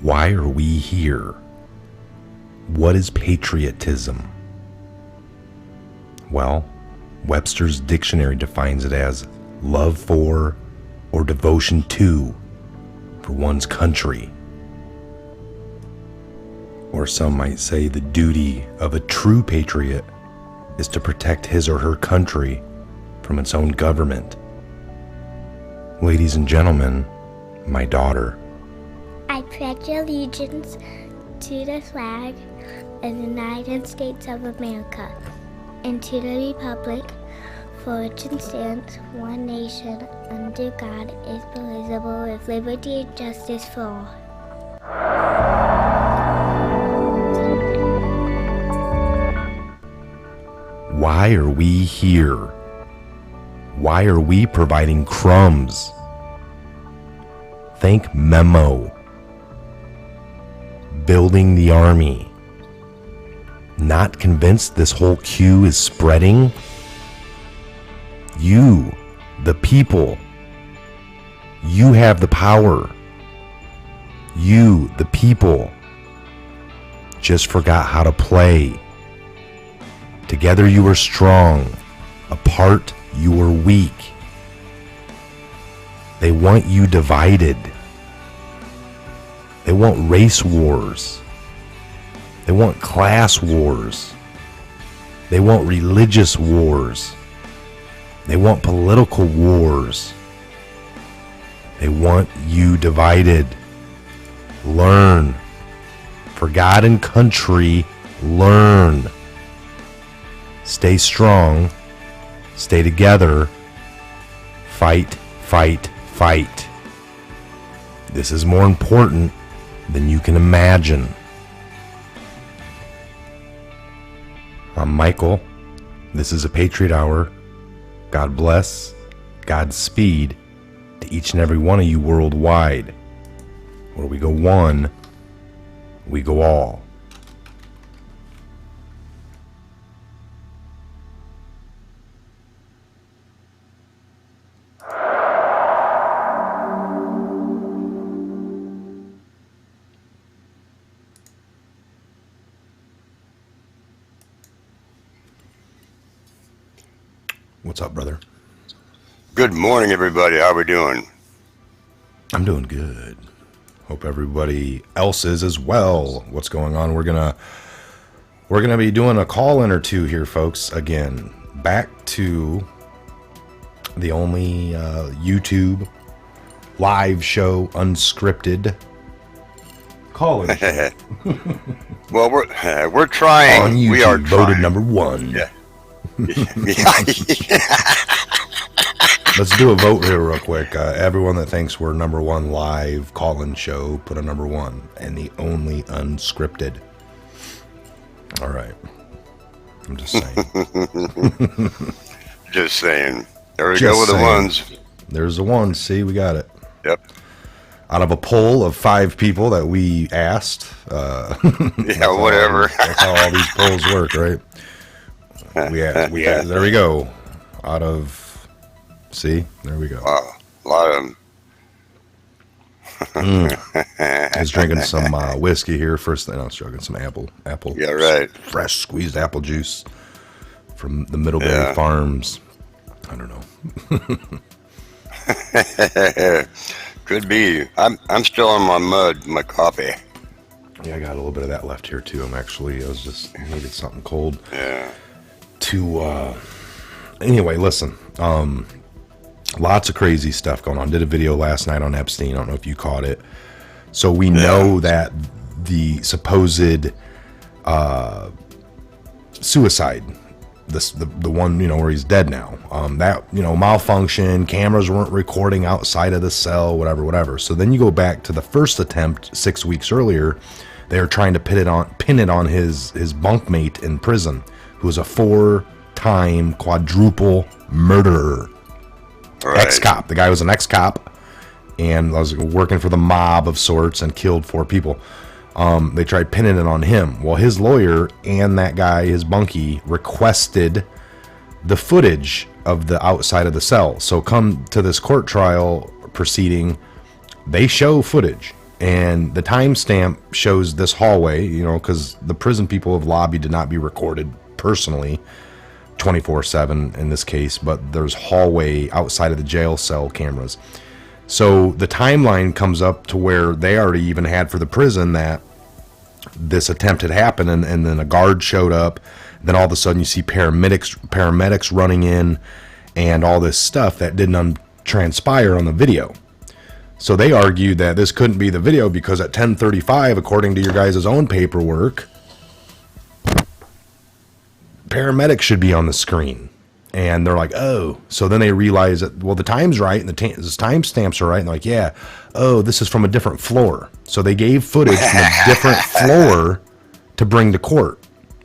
Why are we here? What is patriotism? Well, Webster's dictionary defines it as love for or devotion to for one's country. Or some might say the duty of a true patriot is to protect his or her country from its own government. Ladies and gentlemen, my daughter. I pledge allegiance to the flag of the United States of America and to the republic for which it stands, one nation, under God, indivisible, with liberty and justice for all. Why are we here? Why are we providing crumbs? Think Memo. Building the army. Not convinced this whole queue is spreading? You, the people, you have the power. You, the people, just forgot how to play. Together you were strong. Apart you were weak. They want you divided. They want race wars. They want class wars. They want religious wars. They want political wars. They want you divided. Learn. For God and country, learn. Stay strong. Stay together. Fight, fight, fight. This is more important than you can imagine. I'm Michael. This is a Patriot Hour. God bless, Godspeed to each and every one of you worldwide. Where we go one, we go all. What's up, brother? Good morning, everybody. How we doing? I'm doing good. Hope everybody else is as well. What's going on? We're gonna be doing a call-in or two here, folks. Again, back to the only YouTube live show, unscripted call-in show. Well, we're trying. On YouTube, we are voted trying. number one. Yeah. Let's do a vote here real quick. Everyone that thinks we're number one live call-in show, put a number one. And the only unscripted. All right. I'm just saying. Just saying. There we go with the ones. There's the one. See, we got it. Yep. Out of a poll of 5 people that we asked. Yeah, whatever. That's how all these polls work, right? We asked. There we go. Out of... See? There we go. Wow. A lot of them. I was drinking some whiskey here. First thing I was drinking some apple. Yeah, right. Fresh squeezed apple juice from the Middlebury Farms. I don't know. Could be. I'm still on my coffee. Yeah, I got a little bit of that left here too. I was just needed something cold. Yeah. Anyway, listen. Lots of crazy stuff going on. Did a video last night on Epstein. I don't know if you caught it. So we know that the supposed suicide, the one, where he's dead now, that, malfunction, cameras weren't recording outside of the cell, whatever. So then you go back to the first attempt 6 weeks earlier. They were trying to pin it on his bunkmate in prison, who was a 4-time quadruple murderer. Right. Ex-cop. The guy was an ex-cop and was working for the mob of sorts and killed 4 people. They tried pinning it on him. Well, his lawyer and that guy, his bunkie, requested the footage of the outside of the cell. So come to this court trial proceeding, they show footage. And the timestamp shows this hallway, because the prison people have lobbied to not be recorded personally 24/7 in this case, but there's hallway outside of the jail cell cameras. So the timeline comes up to where they already even had for the prison that this attempt had happened, and then a guard showed up. Then all of a sudden you see paramedics running in and all this stuff that didn't transpire on the video. So they argued that this couldn't be the video because at 10:35, according to your guys' own paperwork, paramedics should be on the screen. And they're like, oh. So then they realize that, well, the time's right and the timestamps are right. And they're like, yeah, oh, this is from a different floor. So they gave footage from a different floor to bring to court.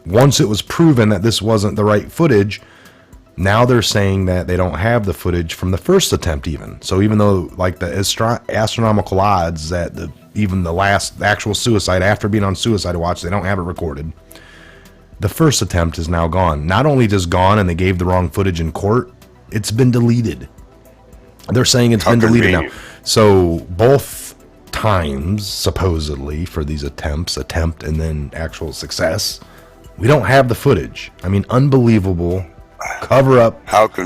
Once it was proven that this wasn't the right footage, now they're saying that they don't have the footage from the first attempt even. So even though like the astronomical odds that even the actual suicide after being on suicide watch, they don't have it recorded. The first attempt is now gone. Not only just gone and they gave the wrong footage in court, it's been deleted. They're saying it's been deleted now. So both times, supposedly, for these attempt and then actual success. We don't have the footage. I mean, unbelievable cover up after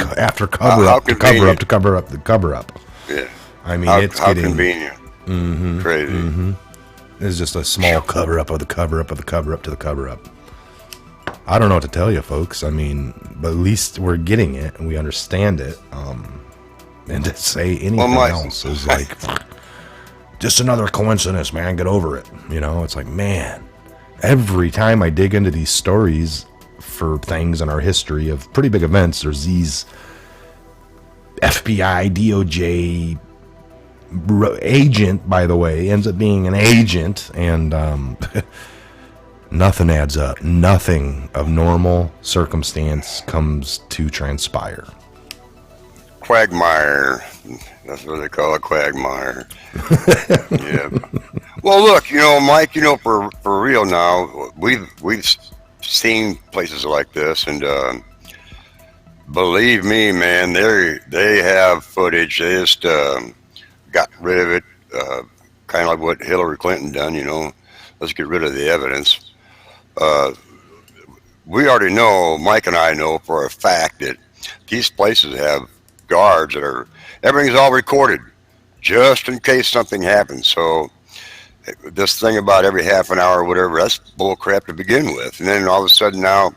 cover up to cover up to cover up to cover up. Yeah. I mean, it's how getting convenient. Crazy. It's just a small cover up of the cover up of the cover up to the cover up. I don't know what to tell you, folks. I mean, but at least we're getting it and we understand it. And to say anything else is like just another coincidence, man. Get over it. You know, it's like, man, every time I dig into these stories for things in our history of pretty big events, there's these FBI, DOJ agent, by the way, ends up being an agent, and nothing adds up. Nothing of normal circumstance comes to transpire. Quagmire. That's what they call it, quagmire. Yeah. Well, look, Mike, for real now, we've seen places like this, and believe me, man, they have footage. They just got rid of it, kind of like what Hillary Clinton done. Let's get rid of the evidence. We already know, Mike and I know for a fact that these places have guards that everything's all recorded just in case something happens. So this thing about every half an hour or whatever, that's bull crap to begin with. And then all of a sudden now,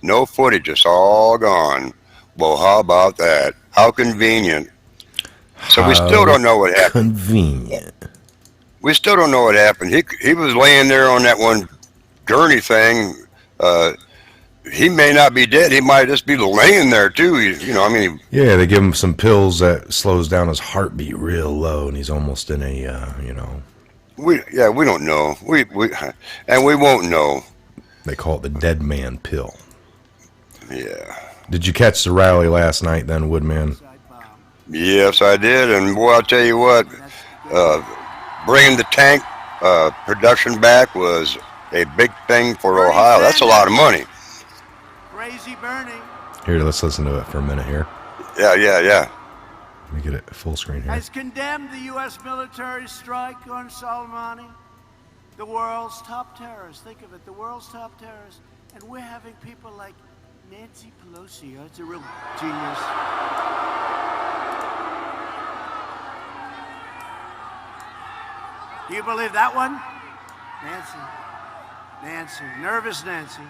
no footage, it's all gone. Well, how about that? How convenient. So we still don't know what happened. Convenient. We still don't know what happened. He was laying there on that one gurney thing. He may not be dead. He might just be laying there too. Yeah, they give him some pills that slows down his heartbeat real low, and he's almost in a, We don't know. We won't know. They call it the dead man pill. Yeah. Did you catch the rally last night then, Woodman? Yes, I did. And boy, I'll tell you what, bringing the tank production back was a big thing for Ohio. That's a lot of money. Crazy Bernie. Here, let's listen to it for a minute here. Yeah. Let me get it full screen here. Has condemned the U.S. military strike on Soleimani, the world's top terrorist. Think of it, the world's top terrorist. And we're having people like Nancy Pelosi. It's a real genius. Do you believe that one? Nancy, nervous Nancy.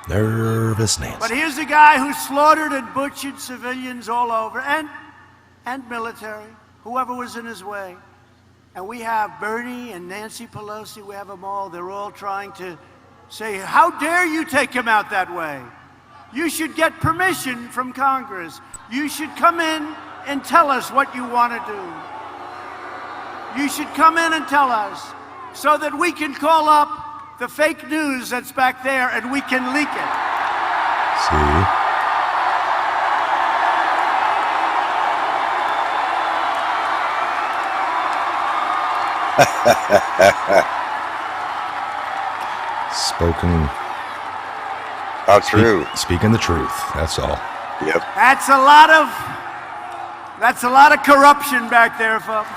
Nervous Nancy. But here's a guy who slaughtered and butchered civilians all over, and military, whoever was in his way. And we have Bernie and Nancy Pelosi, we have them all. They're all trying to say, how dare you take him out that way? You should get permission from Congress. You should come in and tell us what you want to do. You should come in and tell us so that we can call up the fake news that's back there and we can leak it. See? Spoken. How true. Speaking the truth. That's all. Yep. That's a lot of corruption back there, folks.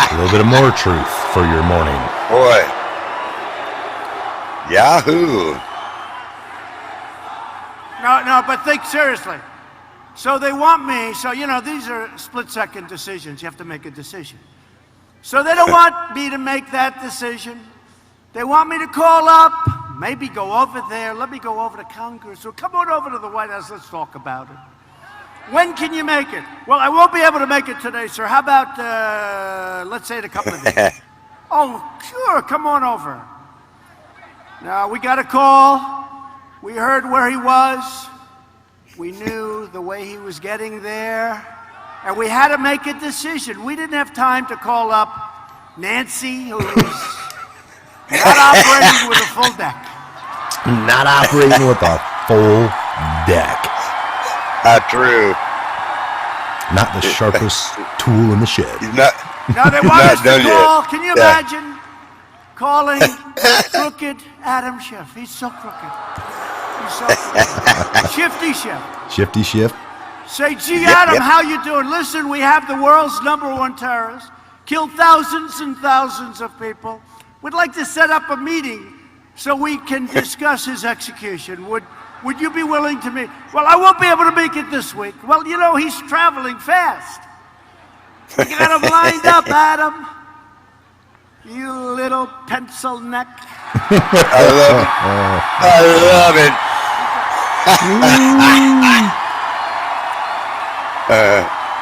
A little bit of more truth for your morning. Boy. Yahoo. No, but think seriously. So they want me, these are split-second decisions. You have to make a decision. So they don't want me to make that decision. They want me to call up, maybe go over there. Let me go over to Congress. Or come on over to the White House. Let's talk about it. When can you make it? Well, I won't be able to make it today, sir. How about, let's say, in a couple of days? Oh, sure. Come on over. Now, we got a call. We heard where he was. We knew the way he was getting there. And we had to make a decision. We didn't have time to call up Nancy, who was not operating with a full deck. Not operating with a full deck. True. Not the sharpest tool in the shed. He's not. Now they want us to call. Yet. Can you imagine calling crooked Adam Schiff? He's so crooked. He's so crooked. Shifty Schiff. Shifty Schiff? Say, gee, Yep, Adam, yep. how you doing? Listen, we have the world's #1 terrorist, killed thousands and thousands of people. We'd like to set up a meeting so we can discuss his execution. Would you be willing to meet? Well, I won't be able to make it this week. Well, you know, he's traveling fast. We got him lined up, Adam. You little pencil neck. I love it. I love it.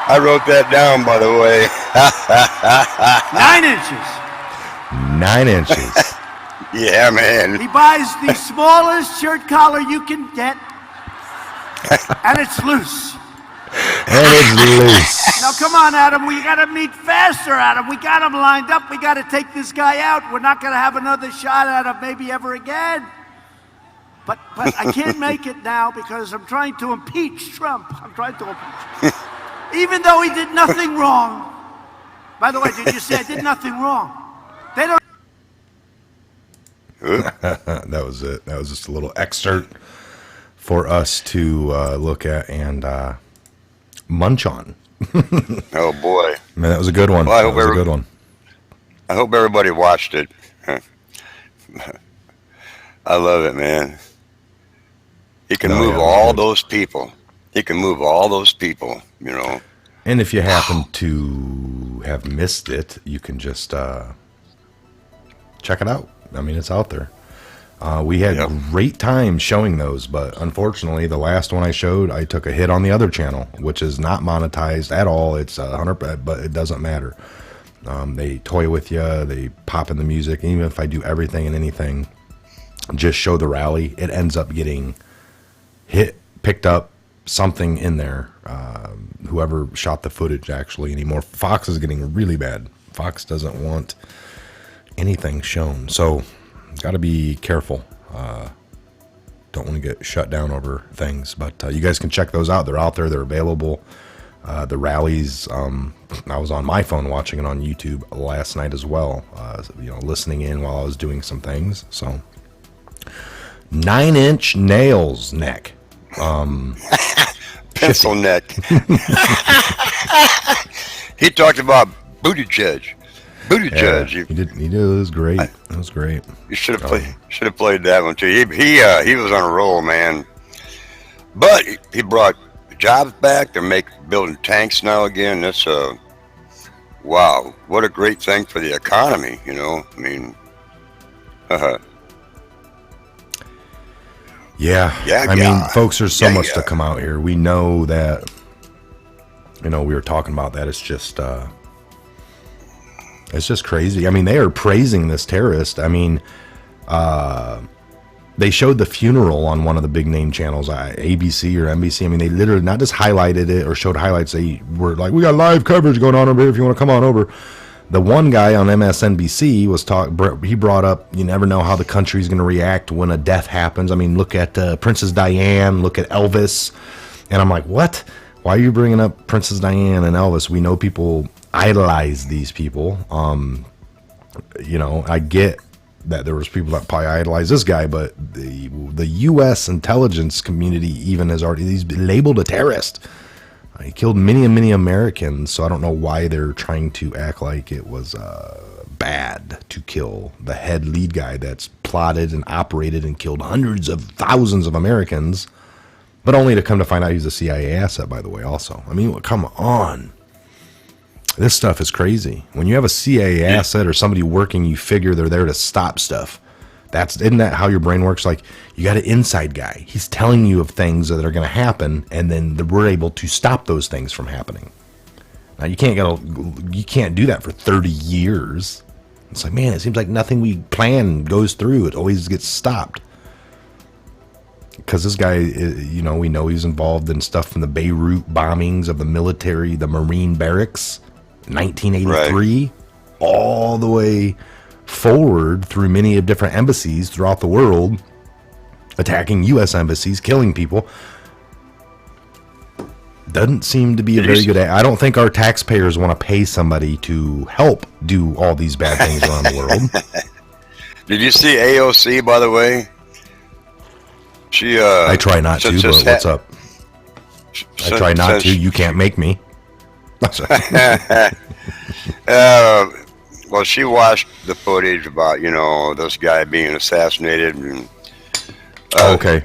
I wrote that down, by the way. 9 inches. 9 inches. Yeah, man. He buys the smallest shirt collar you can get, and it's loose. And it's loose. Now, come on, Adam. We got to meet faster, Adam. We got him lined up. We got to take this guy out. We're not going to have another shot at him maybe ever again. But I can't make it now because I'm trying to impeach Trump. I'm trying to impeach him. Even though he did nothing wrong. By the way, did you say I did nothing wrong? They don't. That was it. That was just a little excerpt for us to look at and munch on. Oh boy, Man, that was a good one. Well, That was a good one. I hope everybody watched it. I love it, man. He can move all those people. He can move all those people, you know. And if you happen to have missed it, you can just check it out. I mean, it's out there. We had great time showing those, but unfortunately, the last one I showed, I took a hit on the other channel, which is not monetized at all. It's 100, but it doesn't matter. They toy with you. They pop in the music. And even if I do everything and anything, just show the rally, it ends up getting picked up, something in there. Whoever shot the footage actually anymore. Fox is getting really bad. Fox doesn't want anything shown. So got to be careful. Don't want to get shut down over things, but you guys can check those out. They're out there. They're available. The rallies, I was on my phone watching it on YouTube last night as well, listening in while I was doing some things. So 9-inch nails neck. Pencil neck. He talked about booty judge. Yeah, he did. It was great. It was great. You should have played that one too. He was on a roll, man. But he brought jobs back. They're building tanks now again. That's wow, what a great thing for the economy. You know, I mean, Yeah. I mean, folks, there's so much to come out here. We know that. We were talking about that. It's just crazy. I mean, they are praising this terrorist. I mean, they showed the funeral on one of the big name channels, ABC or NBC. I mean, they literally not just highlighted it or showed highlights. They were like, we got live coverage going on over here if you want to come on over. The one guy on MSNBC he brought up, you never know how the country's going to react when a death happens. I mean, look at Princess Diane, look at Elvis. And I'm like, what? Why are you bringing up Princess Diane and Elvis? We know people idolize these people. I get that there was people that probably idolize this guy, but the U.S. intelligence community even he's been labeled a terrorist. He killed many and many Americans, so I don't know why they're trying to act like it was bad to kill the head lead guy that's plotted and operated and killed hundreds of thousands of Americans, but only to come to find out he's a CIA asset, by the way, also. I mean, come on. This stuff is crazy. When you have a CIA asset or somebody working, you figure they're there to stop stuff. Isn't that how your brain works? Like, you got an inside guy. He's telling you of things that are going to happen, and then we're able to stop those things from happening. Now, you can't do that for 30 years. It's like, man, it seems like nothing we plan goes through. It always gets stopped. Because this guy, we know he's involved in stuff from the Beirut bombings of the military, the Marine barracks, 1983, all the way forward through many of different embassies throughout the world, attacking U.S. embassies, killing people. Doesn't seem to be a very good. I don't think our taxpayers want to pay somebody to help do all these bad things around the world. Did you see AOC, by the way? She. I try not to, but what's up? I try not to. You can't make me. Well, she watched the footage about, this guy being assassinated. And, okay.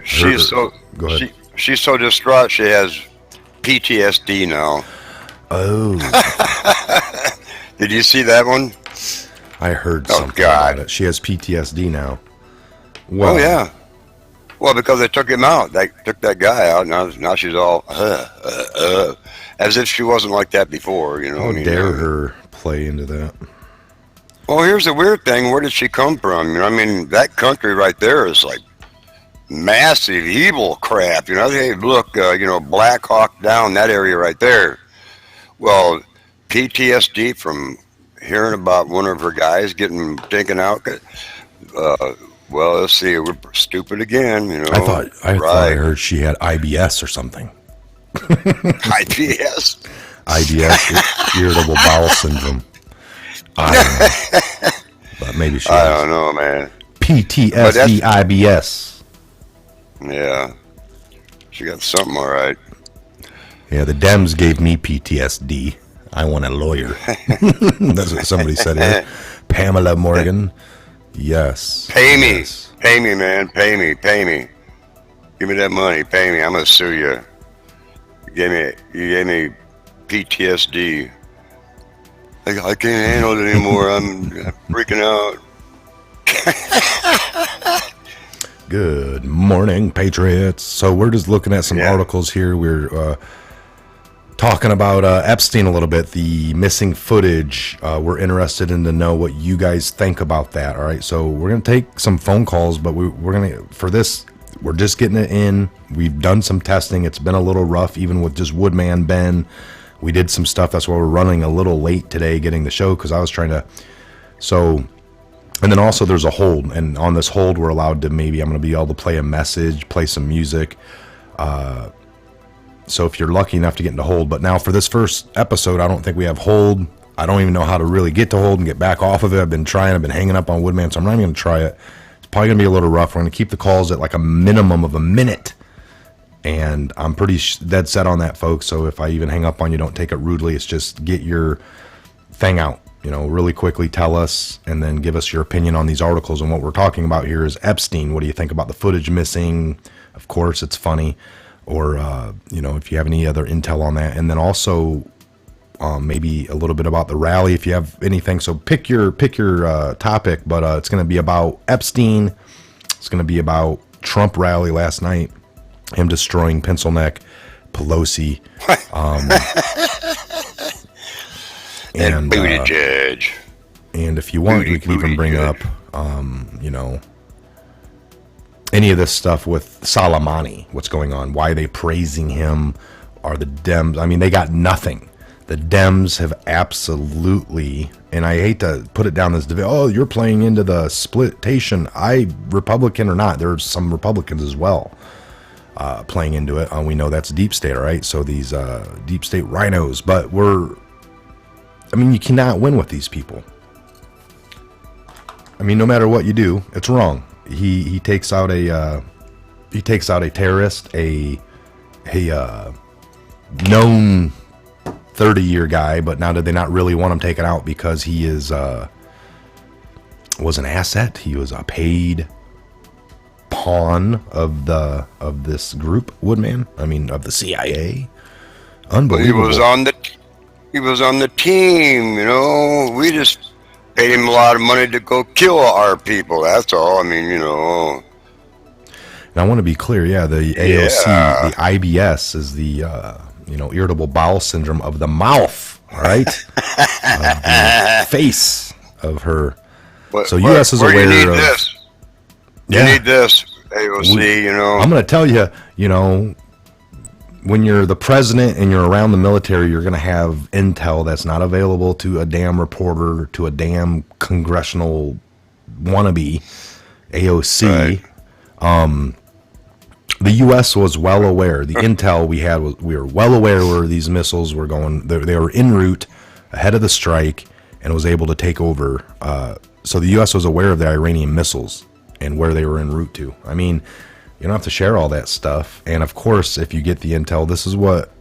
Go ahead. She's so distraught, she has PTSD now. Oh. Did you see that one? I heard something about it. She has PTSD now. Well, oh, yeah. Well, because they took him out. They took that guy out. Now she's all, as if she wasn't like that before, How dare her play into that? Well, here's the weird thing. Where did she come from? That country right there is like massive evil crap. They look, Black Hawk Down, that area right there. Well, PTSD from hearing about one of her guys getting taken out. Well, let's see. We're stupid again. I thought I heard she had IBS or something. IBS. IBS, irritable bowel syndrome. I don't know. But maybe she. I don't know, man. PTSD, IBS. Yeah, she got something all right. Yeah, the Dems gave me PTSD. I want a lawyer. That's what somebody said here. Pamela Morgan. Yes. Pay me. Yes. Pay me, man. Pay me. Pay me. Give me that money. Pay me. I'm going to sue you. You gave me PTSD. I can't handle it anymore. I'm freaking out. Good morning, Patriots. So we're just looking at some articles here. We're talking about Epstein a little bit, the missing footage. We're interested in to know what you guys think about that. All right, so we're going to take some phone calls, but we're going to, for this, we're just getting it in. We've done some testing. It's been a little rough, even with just Woodman Ben. We did some stuff. That's why we're running a little late today getting the show, because I was trying to, and then also there's a hold, and on this hold we're allowed to, maybe I'm going to be able to play a message, play some music. So if you're lucky enough to get into hold, but now for this first episode, I don't think we have hold. I don't even know how to really get to hold and get back off of it. I've been hanging up on Woodman, so I'm not even going to try it. It's probably going to be a little rough. We're going to keep the calls at like a minimum of a minute. And I'm pretty dead set on that, folks. So if I even hang up on you, don't take it rudely. It's just get your thing out, really quickly, tell us, and then give us your opinion on these articles. And what we're talking about here is Epstein. What do you think about the footage missing? Of course, it's funny. Or, if you have any other intel on that. And then also maybe a little bit about the rally, if you have anything. So pick your topic, but it's going to be about Epstein. It's going to be about Trump rally last night, him destroying Pencil Neck, Pelosi. And Buttigieg. And if you want, we can even bring up, any of this stuff with Soleimani, what's going on, why are they praising him? Are the Dems, they got nothing. The Dems have absolutely, and I hate to put it down this debate, you're playing into the splitation. Republican or not, there's some Republicans as well playing into it. We know that's deep state, all right? So these deep state rhinos, but you cannot win with these people. No matter what you do, it's wrong. He takes out a terrorist, a known 30-year guy, but now did they not really want him taken out because he was an asset? He was a paid pawn of this group, Woodman. Of the CIA. Unbelievable. He was on the team. We just paid him a lot of money to go kill our people. That's all. And I want to be clear. Yeah, the AOC, the IBS is the irritable bowel syndrome of the mouth. All right, of the face of her. So U.S. is aware you need of this. You need this, AOC. I'm going to tell you. When you're the president and you're around the military, you're going to have intel that's not available to a damn reporter, to a damn congressional wannabe, AOC. Right. The U.S. was well aware. The intel we had we were well aware where these missiles were going. They were en route ahead of the strike and was able to take over. So the U.S. was aware of the Iranian missiles and where they were en route to. You don't have to share all that stuff. And of course, if you get the intel, this is what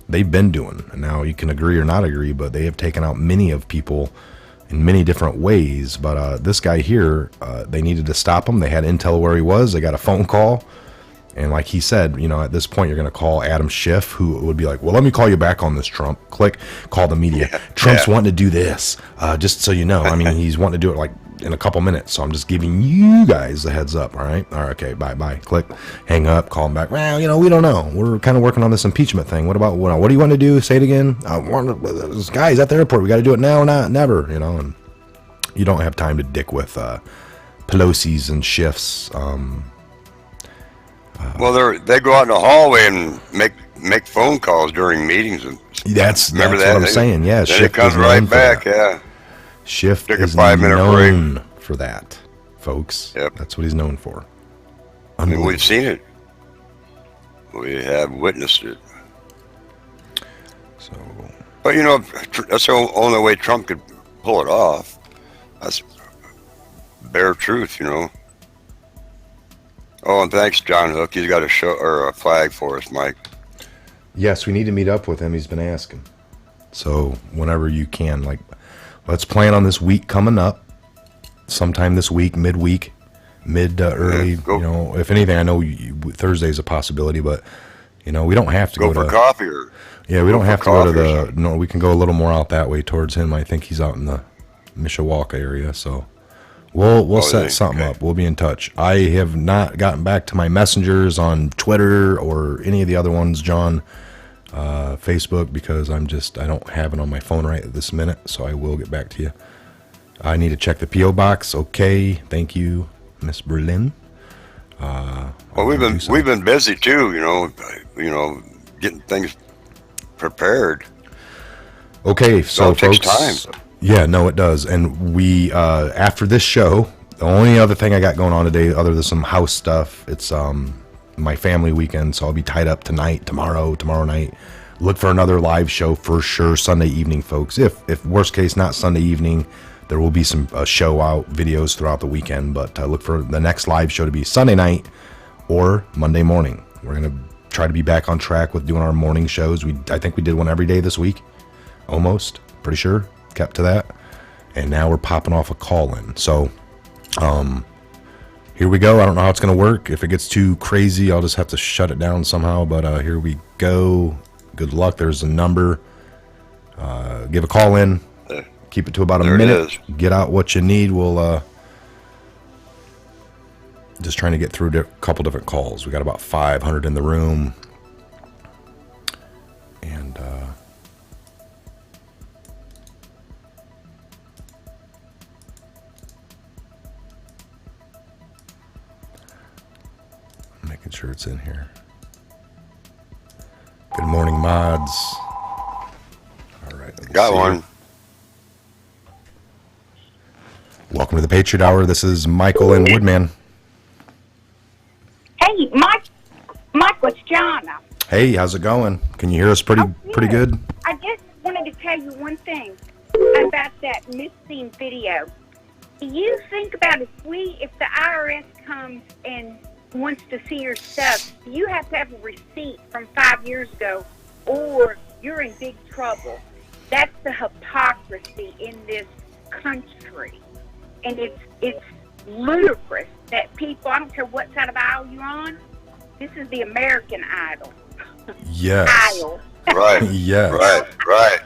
they've been doing. And now you can agree or not agree, but they have taken out many of people in many different ways. But this guy here, they needed to stop him. They had intel where he was. They got a phone call. And like he said, you know, at this point, you're going to call Adam Schiff, who would be like, well, let me call you back on this, Trump. Click, call the media. Yeah. Trump's wanting to do this. Just so you know, I mean, he's wanting to do it like in a couple minutes. So I'm just giving you guys the heads up. All right. All right. Okay. Bye. Click, hang up, call him back. Well, you know, we don't know. We're kind of working on this impeachment thing. What about, what do you want to do? Say it again. This guy's at the airport. We got to do it now or not, never, you know, and you don't have time to dick with Pelosi's and Schiff's. Well, they go out in the hallway and make phone calls during meetings. And that's remember what that? I'm saying. Yeah, then Schiff it comes is right known for back. that. Yeah, Schiff Take a is 5-minute known break. for that, folks. Yep. That's what he's known for. I mean, we've seen it. We have witnessed it. So, But you know, that's the only way Trump could pull it off. That's bare truth, you know. Oh, and thanks, John Hook. He's got a show or a flag for us, Mike. yes, we need to meet up with him. He's been asking. So whenever you can, like, let's plan on this week coming up. Sometime this week, midweek, early. Yeah, you know, if anything, I know Thursday's a possibility, but you know, we don't have to Go go for to coffee or Yeah, we don't have to go to coffee or the. something. No, we can go a little more out that way towards him. I think he's out in the Mishawaka area, so we'll set something up. We'll be in touch. I have not gotten back to my messengers on Twitter or any of the other ones, John, Facebook, because I don't have it on my phone right at this minute. So I will get back to you. I need to check the P.O Box. Okay, thank you, Miss Berlin. Well, we've been busy too. You know, getting things prepared. Okay, so it takes folks, time. Yeah, no, it does. And we, after this show, the only other thing I got going on today, other than some house stuff, it's my family weekend, so I'll be tied up tonight, tomorrow night. Look for another live show for sure Sunday evening, folks. If worst case, not Sunday evening, there will be some show out videos throughout the weekend, but look for the next live show to be Sunday night or Monday morning. We're going to try to be back on track with doing our morning shows. I think we did one every day this week, almost, pretty sure. Kept to that, and now we're popping off a call-in. So here we go. I don't know how it's going to work. If it gets too crazy, I'll just have to shut it down somehow, but here we go. Good luck. There's a number. Give a call in. Keep it to about a minute. Get out what you need. We'll just trying to get through a couple different calls. We got about 500 in the room, and making sure it's in here. Good morning, mods. All right. Got one. Welcome to the Patriot Hour. This is Michael and Woodman. Hey, Michael, it's Jana. Hey, how's it going? Can you hear us pretty good? I just wanted to tell you one thing about that missing video. You think about if the IRS comes and wants to see your stuff, you have to have a receipt from 5 years ago, or you're in big trouble. That's the hypocrisy in this country, and it's ludicrous that people, I don't care what side of the aisle you're on, this is the American Idol. Yes. Aisle. Right. Yes. Right.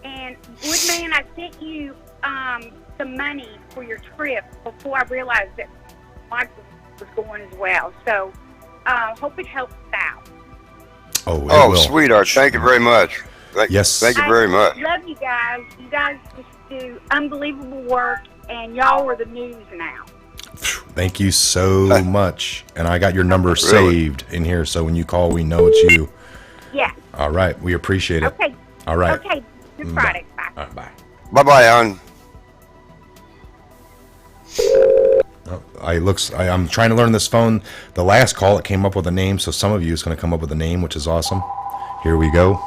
And Woodman, I sent you some money for your trip before I realized that Michael was going as well. So hope it helps out. Oh, sweetheart, thank you very much. Yes. Thank you very much. I love you guys. You guys just do unbelievable work, and y'all are the news now. Thank you so much. And I got your number Really? saved in here, so when you call, we know it's you. Yeah. All right. We appreciate it. Okay. All right. Okay. Good Friday. Bye. All right, bye. Bye-bye, Alan. I'm trying to learn this phone. The last call, it came up with a name, so some of you is going to come up with a name, which is awesome. Here we go.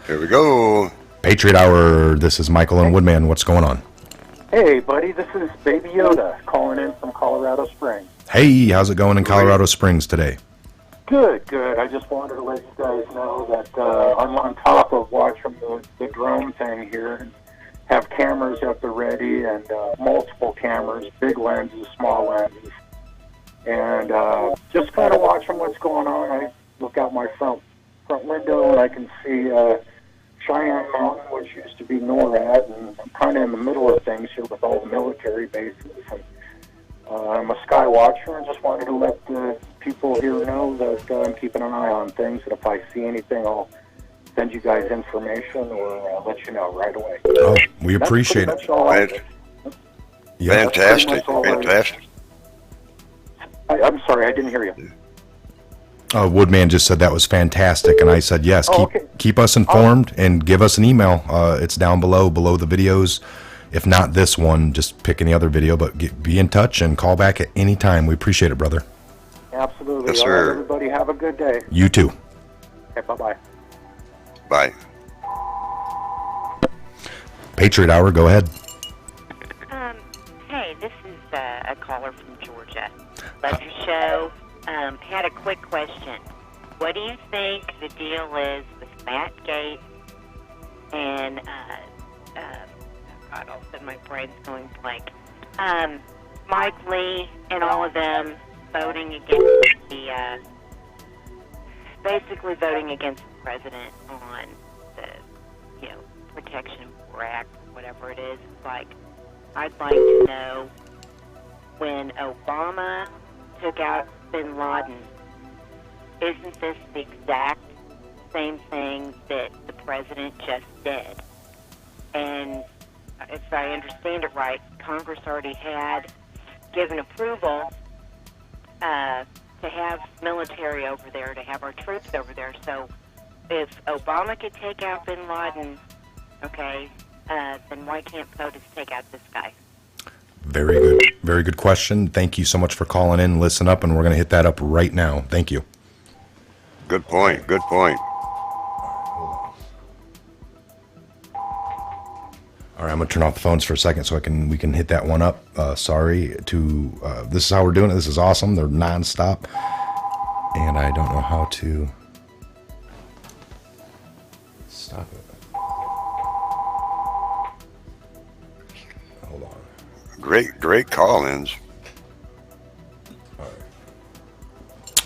Here we go. Patriot Hour. This is Michael and Woodman. What's going on? Hey, buddy, this is Baby Yoda calling in from Colorado Springs. Hey, how's it going in Colorado Springs today? Good, good. I just wanted to let you guys know that I'm on top of watching the drone thing here. And have cameras at the ready and multiple cameras, big lenses, small lenses. And just kind of watching what's going on. I look out my front window and I can see Cheyenne Mountain, which used to be NORAD, and I'm kind of in the middle of things here with all the military bases. And, I'm a sky watcher and just wanted to let the people here know that I'm keeping an eye on things, and if I see anything, I'll send you guys information or let you know right away. Oh, we appreciate it. Fantastic. Fantastic. I'm sorry, I didn't hear you. Woodman just said that was fantastic, and I said yes. Keep us informed and give us an email. It's down below the videos. If not this one, just pick any other video, but be in touch and call back at any time. We appreciate it, brother. Absolutely. Yes, all sir. right, everybody have a good day. You too. Okay, bye-bye. Bye. Patriot Hour, go ahead. Hey, this is a caller from Georgia. Love your show. Had a quick question. What do you think the deal is with Matt Gaetz and God, all of a sudden my brain's going blank. Mike Lee and all of them voting against the, basically voting against the president on the, Protection Act, whatever it is. It's like, I'd like to know when Obama took out bin Laden, isn't this the exact same thing that the president just did? And if I understand it right, Congress already had given approval to have military over there, to have our troops over there. So if Obama could take out bin Laden, okay, then why can't POTUS take out this guy? Very good question. Thank you so much for calling in. Listen up, and we're going to hit that up right now. Thank you. Good point. Good point. All right, I'm gonna turn off the phones for a second so we can hit that one up. Sorry to this is how we're doing it. This is awesome. They're nonstop, and I don't know how to stop it. Hold on. Great call-ins.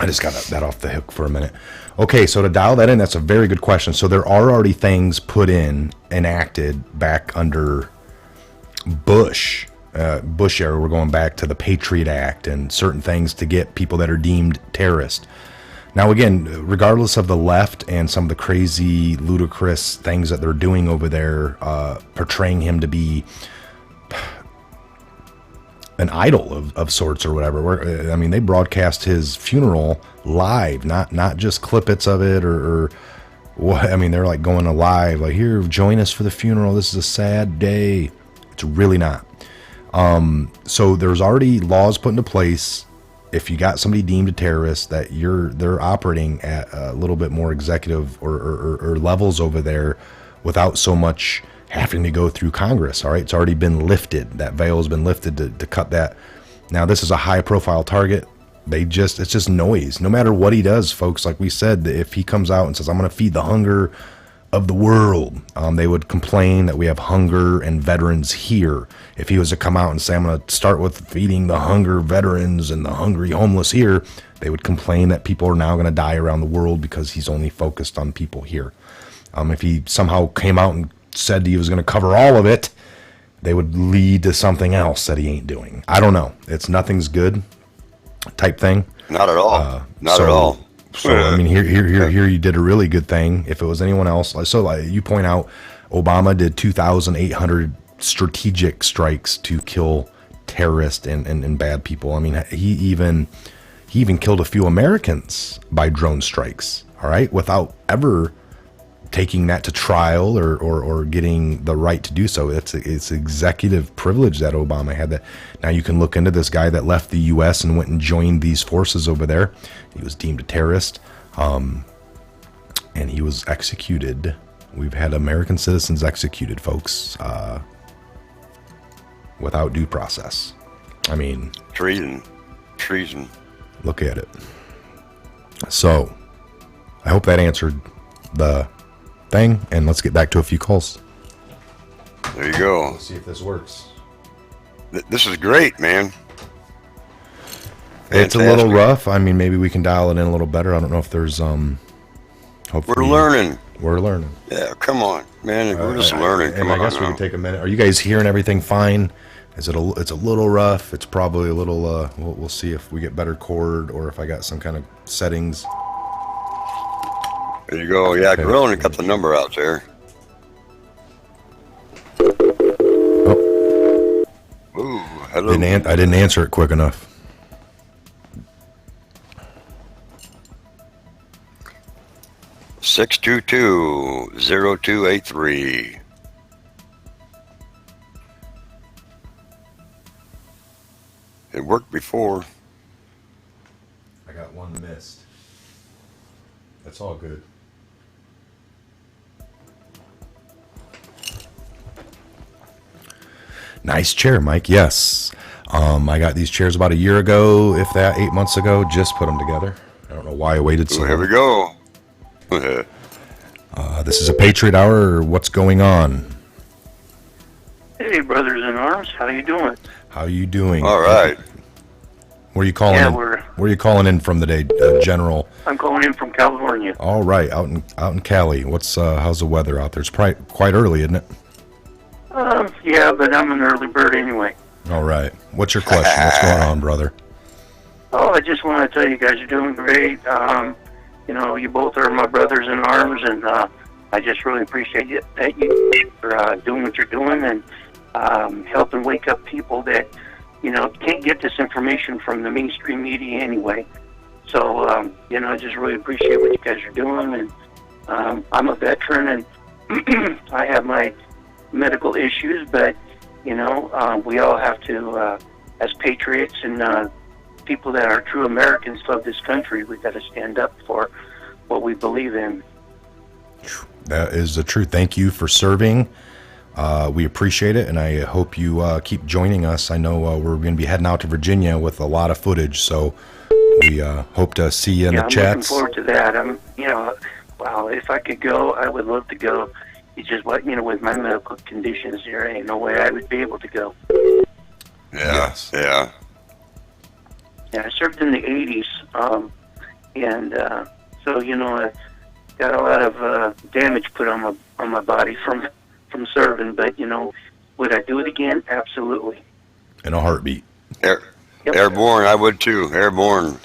I just got that off the hook for a minute. Okay, so to dial that in, that's a very good question. So there are already things put in, enacted back under Bush era. We're going back to the Patriot Act and certain things to get people that are deemed terrorist. Now, again, regardless of the left and some of the crazy, ludicrous things that they're doing over there, portraying him to be an idol of sorts or whatever. I mean, they broadcast his funeral live, not just clippets of it or what. I mean, they're like going live, like, here, join us for the funeral. This is a sad day. It's really not. So there's already laws put into place. If you got somebody deemed a terrorist, that they're operating at a little bit more executive or levels over there without so much having to go through Congress. All right, it's already been lifted. That veil has been lifted to cut that. Now, this is a high-profile target. It's just noise. No matter what he does, folks, like we said, if he comes out and says, I'm going to feed the hunger of the world, they would complain that we have hunger and veterans here. If he was to come out and say, I'm going to start with feeding the hunger veterans and the hungry homeless here, they would complain that people are now going to die around the world because he's only focused on people here. If he somehow came out and said he was going to cover all of it, they would lead to something else that he ain't doing. I don't know. It's nothing's good type thing. Not at all. Not at all. So I mean, here you did a really good thing. If it was anyone else, so you point out, Obama did 2,800 strategic strikes to kill terrorists and bad people. I mean, he even killed a few Americans by drone strikes. All right, without ever taking that to trial or getting the right to do so. It's executive privilege that Obama had. That now you can look into this guy that left the U.S. and went and joined these forces over there. He was deemed a terrorist, and he was executed. We've had American citizens executed, folks, without due process. I mean, treason. treason. Look at it. So, I hope that answered the thing, and let's get back to a few calls. There you go. Let's see if this works. This is great, man. It's a little Fantastic. rough. I mean, maybe we can dial it in a little better. I don't know if there's hopefully We're learning. We're learning. Yeah, come on, man. We're just learning. And Come I on guess we now. can take a minute. Are you guys hearing everything fine? It's a little rough. It's probably a little. We'll see if we get better cord or if I got some kind of settings. There you go. Yeah, Okay. Gorilla got the number out there. Oh, Ooh, hello. I didn't answer it quick enough. Six 222-0283. It worked before. I got one missed. That's all good. Nice chair, Mike. Yes. I got these chairs about a year ago, if that, 8 months ago. Just put them together. I don't know why I waited so Ooh, here we long. go. This is a Patriot Hour. What's going on? Hey, brothers in arms, how you doing? How you doing? All right. Where are you calling Yeah, in? Where are you calling in from today, General? I'm calling in from California. All right, out in Cali. What's how's the weather out there? It's probably quite early, isn't it? Yeah, but I'm an early bird anyway. All right. What's your question? What's going on, brother? Oh, I just want to tell you guys are doing great. You know, you both are my brothers in arms, and I just really appreciate you for doing what you're doing and helping wake up people that, you know, can't get this information from the mainstream media anyway. So, you know, I just really appreciate what you guys are doing. And I'm a veteran, and I have my medical issues, but, you know, we all have to, as patriots and people that are true Americans of this country, we've got to stand up for what we believe in. That is the truth. Thank you for serving. We appreciate it, and I hope you keep joining us. I know we're going to be heading out to Virginia with a lot of footage, so we hope to see you in the I'm chats. looking forward to that. You know, wow, if I could go, I would love to go. It's just what, you know, with my medical conditions, there ain't no way I would be able to go. Yeah, Yes. yeah. Yeah, I served in the 80s, and so, you know, I got a lot of damage put on my body from serving, but, you know, would I do it again? Absolutely. In a heartbeat. Yep. Airborne, I would too. Airborne.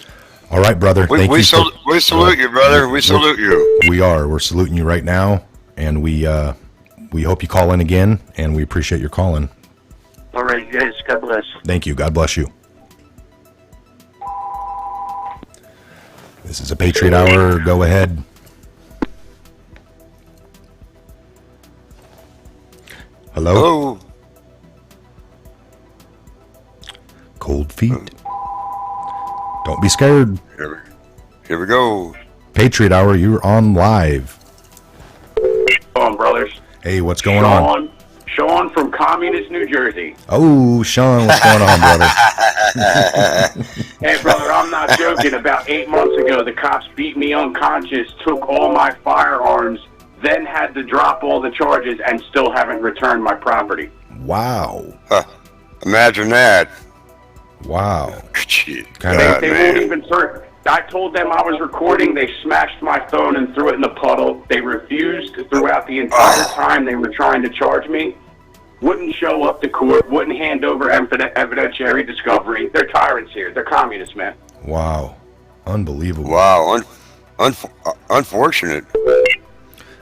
All right, brother. We, Thank we, you. sal- we salute you, brother. We salute you. We are. We're saluting you right now, and we hope you call in again, and we appreciate your calling. All right, guys. God bless. Thank you. God bless you. This is a Patriot Hour. Go ahead. Hello? Hello. Cold feet. Don't be scared. Here we go. Patriot Hour, you're on live. on, brothers. Hey, what's going on? Sean from Communist New Jersey. Oh, Sean, what's going on, brother? Hey, brother, I'm not joking. About 8 months ago, the cops beat me unconscious, took all my firearms, then had to drop all the charges, and still haven't returned my property. Wow. Imagine that. Wow. Gee, Kinda- They won't even turn. I told them I was recording. They smashed my phone and threw it in the puddle. They refused throughout the entire time they were trying to charge me. Wouldn't show up to court. Wouldn't hand over evidentiary discovery. They're tyrants here. They're communists, man. Wow. Unbelievable. Wow. Unfortunate.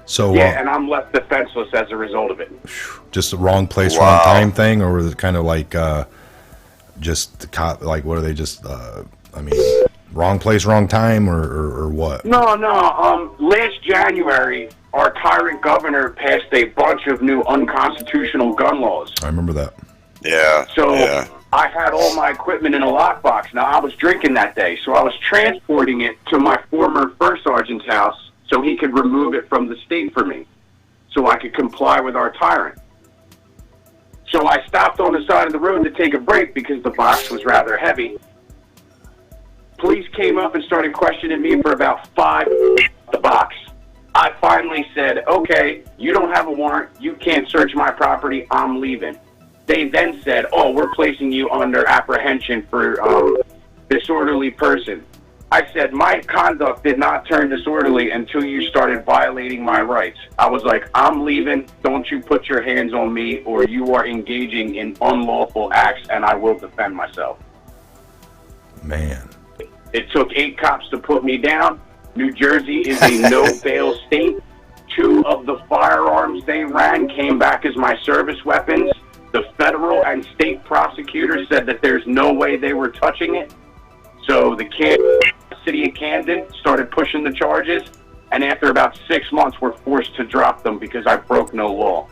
So, Yeah, and I'm left defenseless as a result of it. just the wrong place, Wow. wrong time thing, or was it kind of like just the cop? Like, what are they just? I mean, wrong place, wrong time, or what? No. Last January, our tyrant governor passed a bunch of new unconstitutional gun laws. I remember that. Yeah. So yeah. I had all my equipment in a lockbox. Now, I was drinking that day, so I was transporting it to my former first sergeant's house so he could remove it from the state for me, so I could comply with our tyrant. So I stopped on the side of the road to take a break because the box was rather heavy. Police came up and started questioning me for about 5 the box. I finally said, okay, you don't have a warrant. You can't search my property. I'm leaving. They then said, oh, we're placing you under apprehension for disorderly person. I said, my conduct did not turn disorderly until you started violating my rights. I was like, I'm leaving. Don't you put your hands on me, or you are engaging in unlawful acts, and I will defend myself. Man. It took 8 cops to put me down. New Jersey is a no-bail state. 2 of the firearms they ran came back as my service weapons. The federal and state prosecutors said that there's no way they were touching it. So the city of Camden started pushing the charges, and after about 6 months, were forced to drop them because I broke no law.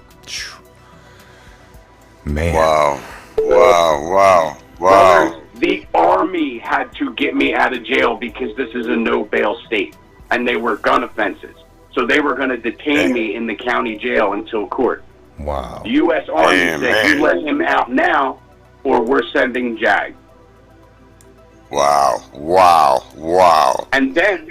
Man. Wow. Wow. Wow. Wow. Brothers, the Army had to get me out of jail because this is a no-bail state, and they were gun offenses. So they were going to detain me in the county jail until court. Wow. The U.S. Army said, you let him out now, or we're sending JAG. Wow. Wow. Wow. And then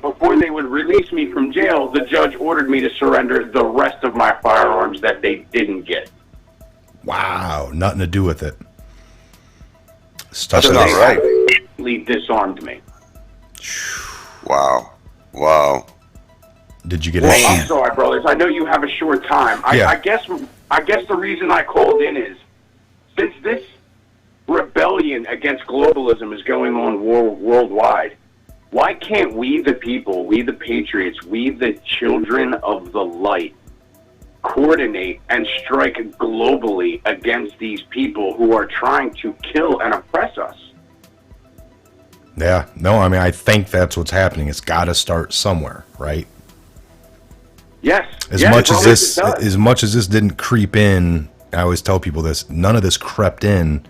before they would release me from jail, the judge ordered me to surrender the rest of my firearms that they didn't get. Wow. Nothing to do with it. Stuff So That's they not right. completely disarmed me. Wow. Wow. Did you get Well, issued? I'm sorry, brothers. I know you have a short time. Yeah. I guess the reason I called in is, since this rebellion against globalism is going on worldwide, why can't we, the people, we the patriots, we the children of the light, coordinate and strike globally against these people who are trying to kill and oppress us? Yeah. No, I mean, I think that's what's happening. It's got to start somewhere, right? Yes. As yes, much as brothers, it does. as much as this didn't creep in, I always tell people this, none of this crept in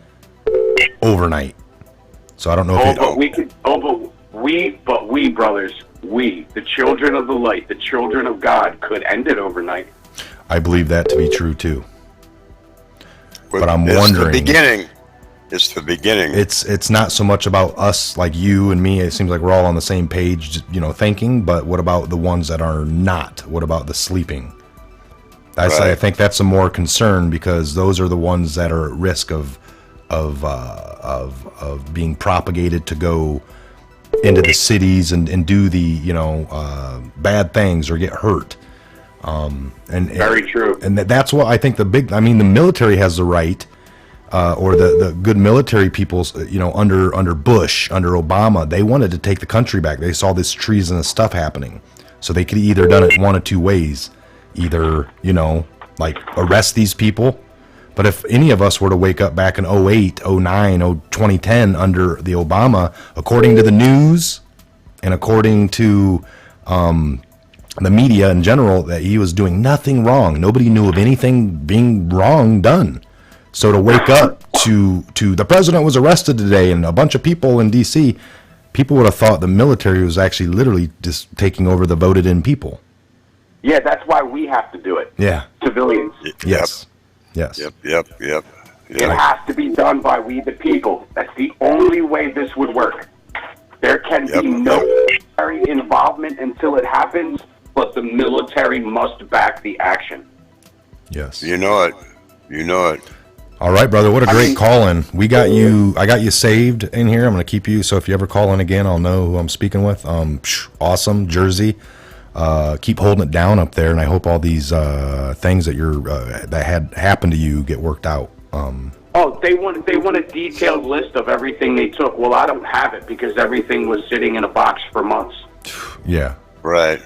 overnight. So I don't know but we, brothers, we, the children of the light, the children of God, could end it overnight. I believe that to be true too. But I'm It's wondering. the beginning. It's the beginning. It's not so much about us, like you and me. It seems like we're all on the same page, thinking. But what about the ones that are not? What about the sleeping? I think that's a more concern, because those are the ones that are at risk of being propagated to go into the cities and do the bad things or get hurt. Very true. And that's what I think the military has the right. Or the good military peoples, under Bush, under Obama, they wanted to take the country back. They saw this treasonous stuff happening. So they could either done it one of two ways. Either, arrest these people. But if any of us were to wake up back in 08, 09, 2010 under the Obama, according to the news and according to the media in general, that he was doing nothing wrong. Nobody knew of anything being wrong done. So to wake up to the president was arrested today and a bunch of people in D.C., people would have thought the military was actually literally just taking over the voted in people. Yeah, that's why we have to do it. Yeah. Civilians. Yes. Yes. Yep. It has to be done by we the people. That's the only way this would work. There can be no military involvement until it happens, but the military must back the action. Yes. You know it. All right, brother. What a great call-in. I got you saved in here. I'm going to keep you, so if you ever call in again, I'll know who I'm speaking with. Awesome. Jersey. Keep holding it down up there, and I hope all these things that had happened to you get worked out. They want a detailed list of everything they took. Well, I don't have it because everything was sitting in a box for months. Yeah. Right.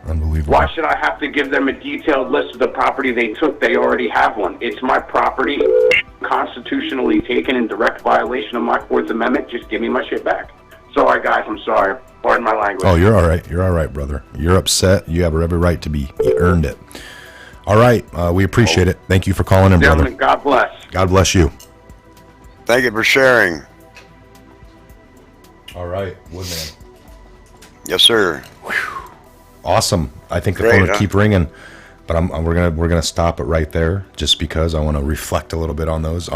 Unbelievable. Why should I have to give them a detailed list of the property they took? They already have one. It's my property, constitutionally taken in direct violation of my Fourth Amendment. Just give me my shit back. Sorry, guys. I'm sorry. Pardon my language. Oh, you're all right. You're all right, brother. You're upset. You have every right to be. You earned it. All right. We appreciate it. Thank you for calling in, brother. Gentlemen, God bless. God bless you. Thank you for sharing. All right, Woodman. Yes, sir. Awesome. I think the Great, phone will keep ringing, but we're gonna stop it right there, just because I want to reflect a little bit on those.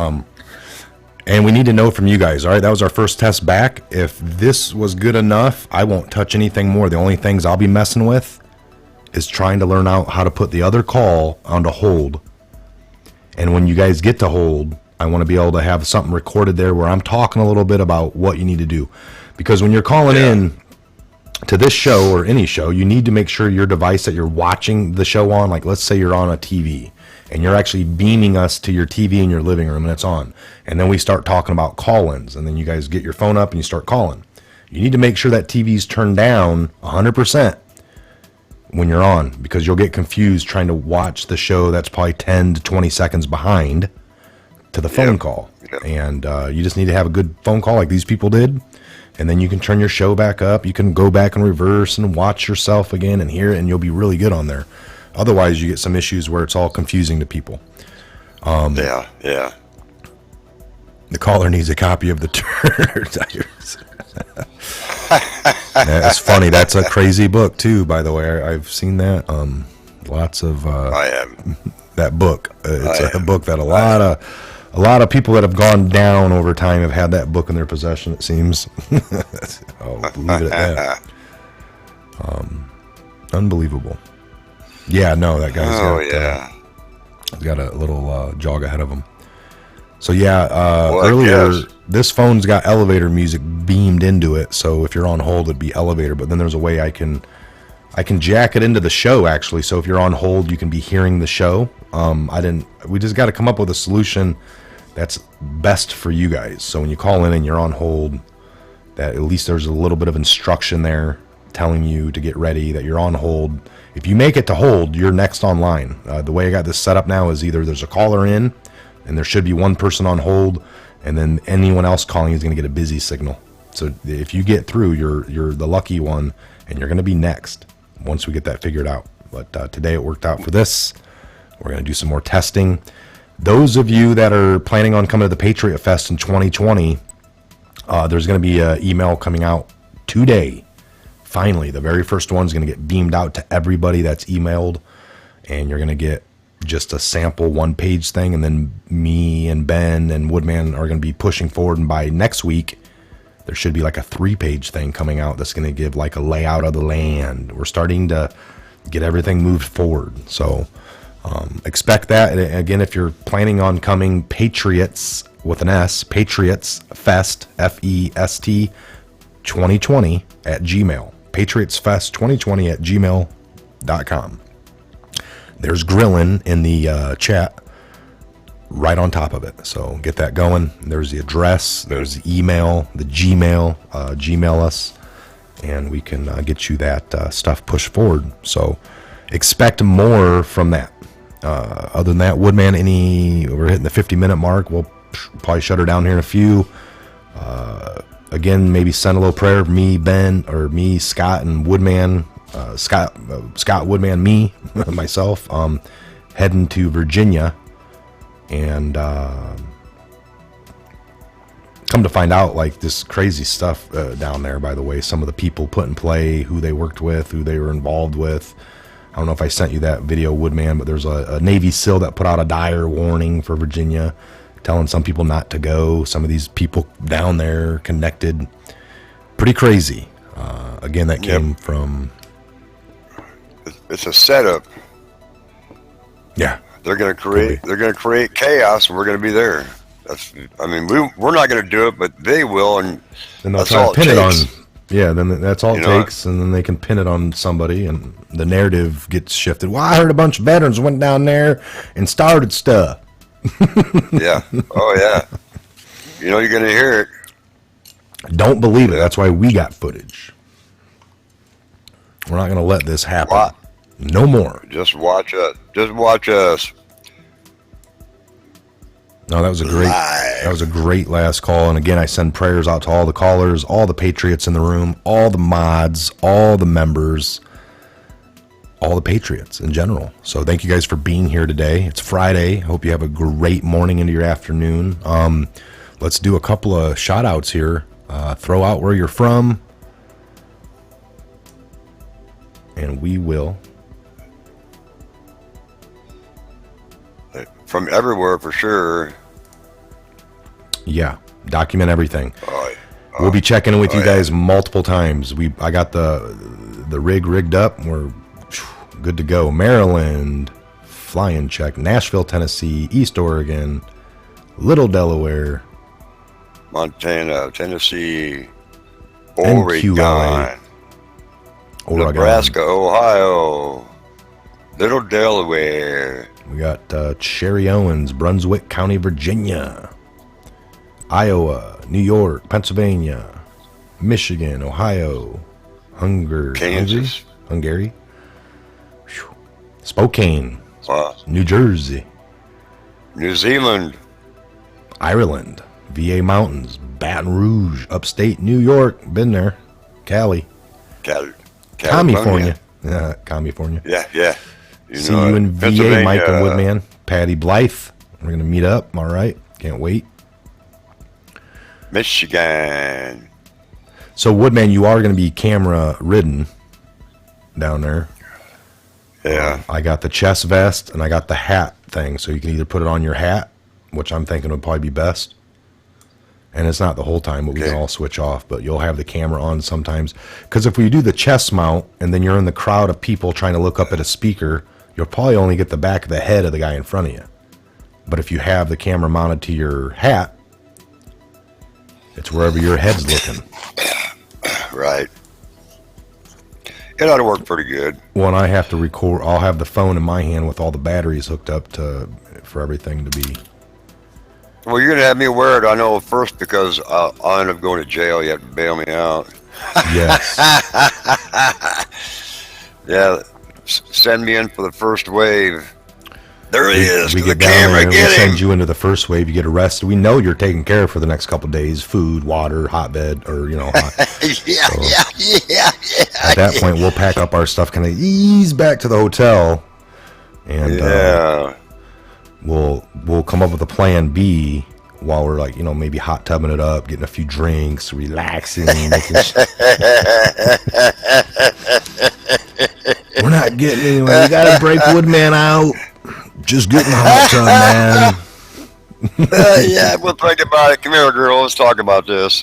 And we need to know from you guys. All right, that was our first test back. If this was good enough, I won't touch anything more. The only things I'll be messing with is trying to learn out how to put the other call onto hold. And when you guys get to hold, I want to be able to have something recorded there where I'm talking a little bit about what you need to do. Because when you're calling in to this show or any show, you need to make sure your device that you're watching the show on, like let's say you're on a TV, and you're actually beaming us to your TV in your living room and it's on. And then we start talking about call-ins, and then you guys get your phone up and you start calling. You need to make sure that TV's turned down 100% when you're on, because you'll get confused trying to watch the show that's probably 10 to 20 seconds behind to the phone call. And you just need to have a good phone call like these people did, and then you can turn your show back up. You can go back in reverse and watch yourself again and hear it, and you'll be really good on there. Otherwise, you get some issues where it's all confusing to people. Yeah. The caller needs a copy of the Turner Tires. That's funny. That's a crazy book too, by the way. I've seen that. Lots of I have that book. It's a book that a lot of people that have gone down over time have had that book in their possession, it seems. I'll leave it at that. Unbelievable. Yeah, no, that guy's got a little jog ahead of him. So earlier, this phone's got elevator music beamed into it. So if you're on hold, it'd be elevator. But then there's a way I can jack it into the show actually. So if you're on hold, you can be hearing the show. We just got to come up with a solution that's best for you guys. So when you call in and you're on hold, that at least there's a little bit of instruction there telling you to get ready, that you're on hold. If you make it to hold, you're next online. The way I got this set up now is either there's a caller in, and there should be one person on hold, and then anyone else calling is going to get a busy signal. So if you get through, you're the lucky one, and you're going to be next once we get that figured out. But today it worked out for this. We're going to do some more testing. Those of you that are planning on coming to the Patriot Fest in 2020, there's going to be an email coming out today. Finally, the very first one's going to get beamed out to everybody that's emailed, and you're going to get just a sample one-page thing, and then me and Ben and Woodman are going to be pushing forward, and by next week, there should be like a 3-page thing coming out that's going to give like a layout of the land. We're starting to get everything moved forward, so expect that. And again, if you're planning on coming, Patriots with an S, Patriots Fest, F-E-S-T 2020 at Gmail. PatriotsFest 2020 at gmail.com. There's grilling in the chat right on top of it. So get that going. There's the address, there's the email, the Gmail. Gmail us, and we can get you that stuff pushed forward. So expect more from that. Other than that, Woodman, we're hitting the 50-minute mark. We'll probably shut her down here in a few. Again, maybe send a little prayer. Me, Scott, and Woodman. Scott, Woodman, me, myself, heading to Virginia, and come to find out, like, this crazy stuff down there. By the way, some of the people put in play, who they worked with, who they were involved with. I don't know if I sent you that video, Woodman, but there's a Navy SEAL that put out a dire warning for Virginia, telling some people not to go. Some of these people down there connected. Pretty crazy. Again, that came from... It's a setup. Yeah. They're going to create chaos, and we're going to be there. We're not going to do it, but they will, and then they'll that's try all to pin it it on. takes. Yeah, then that's all it takes, and then they can pin it on somebody, and the narrative gets shifted. Well, I heard a bunch of veterans went down there and started stuff. Yeah. Oh, yeah. You're going to hear it. Don't believe it. That's why we got footage. We're not going to let this happen. What? No more. Just watch us. Just watch us. No, that was a great last call. And again, I send prayers out to all the callers, all the Patriots in the room, all the mods, all the members, all the Patriots in general. So thank you guys for being here today. It's Friday. Hope you have a great morning into your afternoon. Let's do a couple of shout outs here. Throw out where you're from, and we will. From everywhere, for sure. Yeah, document everything. Oh, We'll be checking in with you yeah. guys multiple times. I got the rig rigged up. We're good to go. Maryland, flying check. Nashville, Tennessee, East Oregon, Little Delaware, Montana, Tennessee, NQLA, Oregon, Nebraska, Ohio, Little Delaware. We got Cherry Owens, Brunswick County, Virginia, Iowa, New York, Pennsylvania, Michigan, Ohio, Kansas, Hungary, Spokane, New Jersey, New Zealand, Ireland, VA Mountains, Baton Rouge, upstate New York, been there, California. California. Yeah. See you in VA, Mike and Woodman, Patty Blythe. We're gonna meet up. All right, can't wait. Michigan. So Woodman, you are gonna be camera ridden down there. Yeah. I got the chest vest and I got the hat thing, so you can either put it on your hat, which I'm thinking would probably be best. And it's not the whole time, but we can all switch off. But you'll have the camera on sometimes. Because if we do the chest mount and then you're in the crowd of people trying to look up at a speaker, you'll probably only get the back of the head of the guy in front of you. But if you have the camera mounted to your hat, it's wherever your head's looking. Right. It ought to work pretty good. Well, and I have to record. I'll have the phone in my hand with all the batteries hooked up for everything to be. Well, you're going to have me wear it, I know, first because I'll end up going to jail. You have to bail me out. Yes. Yeah. Send me in for the first wave. There he is. We To get the down camera. there, we'll Get send him. you into the first wave. You get arrested. We know you're taken care of for the next couple of days. Food, water, hotbed, or hot. Yeah. At that point, we'll pack up our stuff, kind of ease back to the hotel, and we'll come up with a plan B while we're like, maybe hot tubbing it up, getting a few drinks, relaxing. We're not getting anywhere. We gotta break Woodman out. Just get in the hot tub, man. Yeah, we'll think about it. Come here, girl. Let's talk about this.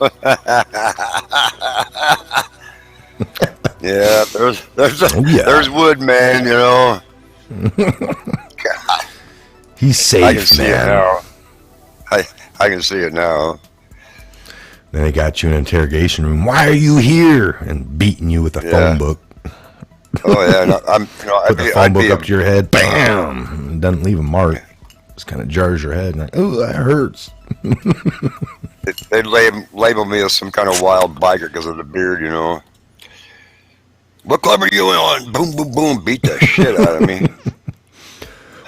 Yeah, there's Woodman, God. He's safe, I can see man. it now. I can see it now. Then they got you in an interrogation room. Why are you here? And beating you with a phone book. Oh yeah, no, Put the phone book up to your head. Bam! It doesn't leave a mark. Just kind of jars your head. And like, oh, that hurts. They'd label me as some kind of wild biker because of the beard, What club are you on? Boom, boom, boom. Beat the shit out of me.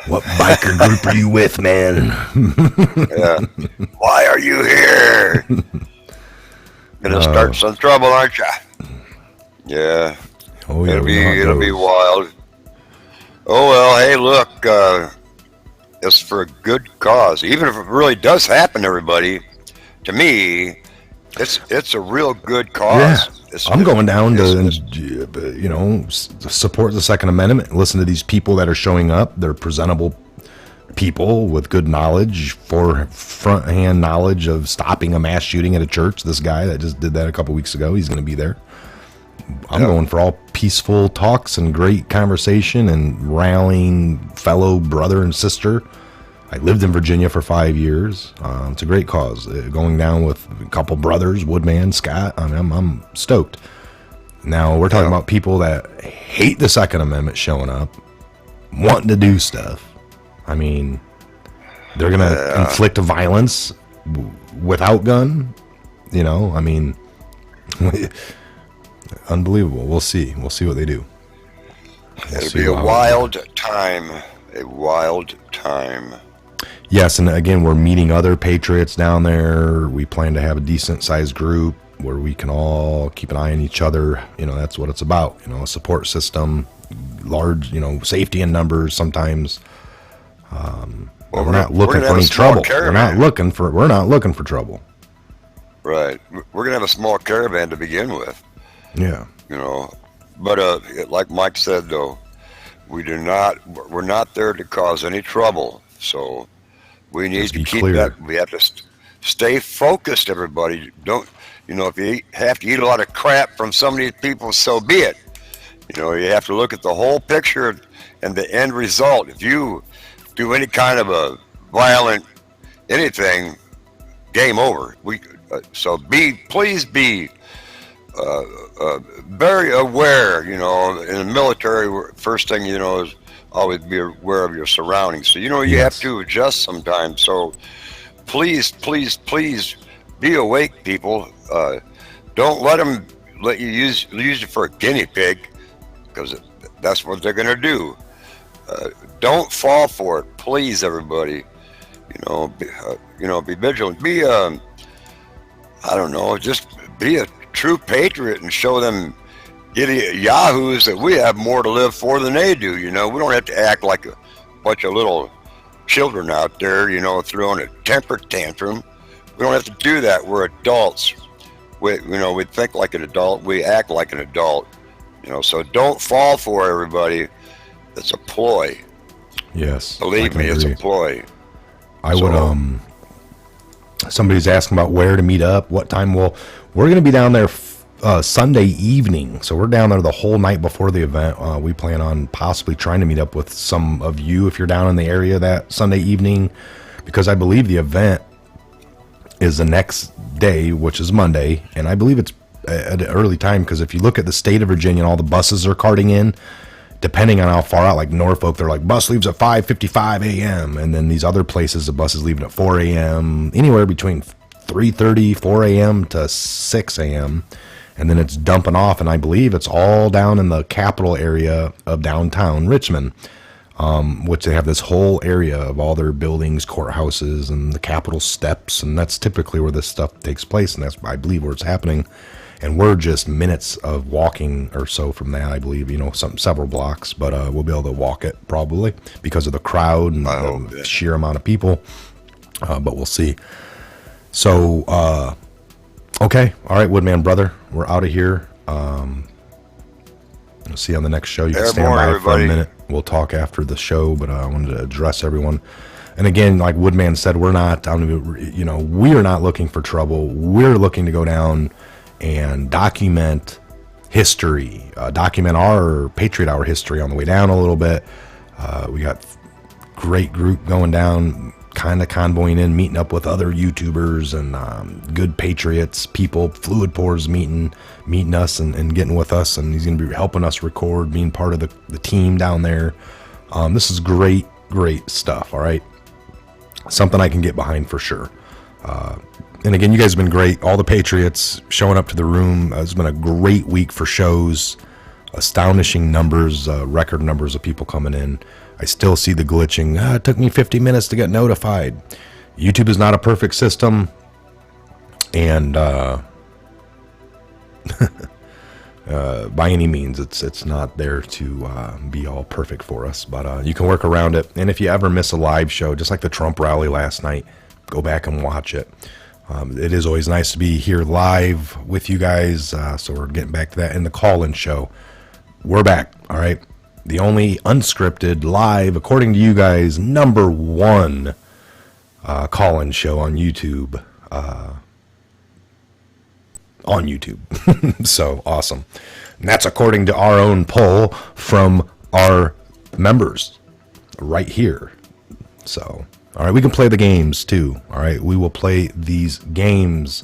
What biker group are you with, man? Yeah. Why are you here? Gonna start some trouble, aren't you? Yeah. Oh yeah. It'll be wild. Oh well. Hey, look. It's for a good cause. Even if it really does happen, everybody. To me, it's a real good cause. Yeah. I'm going down to support the Second Amendment. Listen to these people that are showing up. They're presentable people with good knowledge, front-hand knowledge of stopping a mass shooting at a church. This guy that just did that a couple weeks ago, he's going to be there. I'm going for all peaceful talks and great conversation and rallying fellow brother and sister. I lived in Virginia for 5 years. It's a great cause. Going down with a couple brothers, Woodman, Scott. I'm stoked. Now, we're talking about people that hate the Second Amendment showing up, wanting to do stuff. I mean, they're going to inflict violence without gun. Unbelievable. We'll see. We'll see what they do. It'll be a wild time. A wild time. Yes, and again, we're meeting other patriots down there. We plan to have a decent-sized group where we can all keep an eye on each other. That's what it's about. A support system, large, safety in numbers sometimes. We're not looking for any trouble. We're not looking for trouble. Right. We're gonna have a small caravan to begin with. Yeah. But like Mike said, though, we're not there to cause any trouble. So we need to keep clear. that. We have to stay focused, everybody. Don't, if you have to eat a lot of crap from some of these people, so be it. You have to look at the whole picture and the end result. If you do any kind of a violent anything, game over. So please be very aware. In the military, first thing is always be aware of your surroundings. So you have to adjust sometimes. So please be awake, people. Don't let you use you for a guinea pig, because that's what they're going to do. Don't fall for it, please, everybody. Be vigilant. Be I don't know, just be a true patriot and show them idiot yahoos that we have more to live for than they do. We don't have to act like a bunch of little children out there, throwing a temper tantrum. We don't have to do that. We're adults. We think like an adult. We act like an adult. So don't fall for it, everybody. It's a ploy. Yes. Believe me, it's a ploy. I would, somebody's asking about where to meet up, what time. Well, we're going to be down there Sunday evening. So we're down there the whole night before the event. We plan on possibly trying to meet up with some of you if you're down in the area that Sunday evening, because I believe the event is the next day, which is Monday. And I believe it's at an early time, because if you look at the state of Virginia and all the buses are carting in, depending on how far out, like Norfolk, they're like, bus leaves at 5:55 a.m. And then these other places, the bus is leaving at 4 a.m., anywhere between 3:30, 4 a.m. to 6 a.m. And then it's dumping off, and I believe it's all down in the capital area of downtown Richmond, which they have this whole area of all their buildings, courthouses, and the Capitol steps, and that's typically where this stuff takes place, and that's, I believe, where it's happening. And we're just minutes of walking or so from that, I believe, several blocks, but we'll be able to walk it probably because of the crowd and the sheer amount of people, but we'll see. So, okay. All right, Woodman brother, we're out of here. We'll see you on the next show. You can stand by for a minute. We'll talk after the show, but I wanted to address everyone. And again, like Woodman said, we are not looking for trouble. We're looking to go down and document history, document our Patriot Hour history on the way down a little bit. We got great group going down, kind of convoying in, meeting up with other YouTubers and good Patriots, people, Fluid Pours meeting us and getting with us, and he's going to be helping us record, being part of the team down there. This is great stuff, all right? Something I can get behind for sure. And again, you guys have been great. All the Patriots showing up to the room. It's been a great week for shows. Astonishing numbers, record numbers of people coming in. I still see the glitching. It took me 50 minutes to get notified. YouTube is not a perfect system. And by any means, it's not there to be all perfect for us. But you can work around it. And if you ever miss a live show, just like the Trump rally last night, go back and watch it. It is always nice to be here live with you guys, so we're getting back to that. In the call-in show, we're back, all right? The only unscripted, live, according to you guys, #1 call-in show on YouTube. So, awesome. And that's according to our own poll from our members right here. So... all right, we can play the games too. All right, we will play these games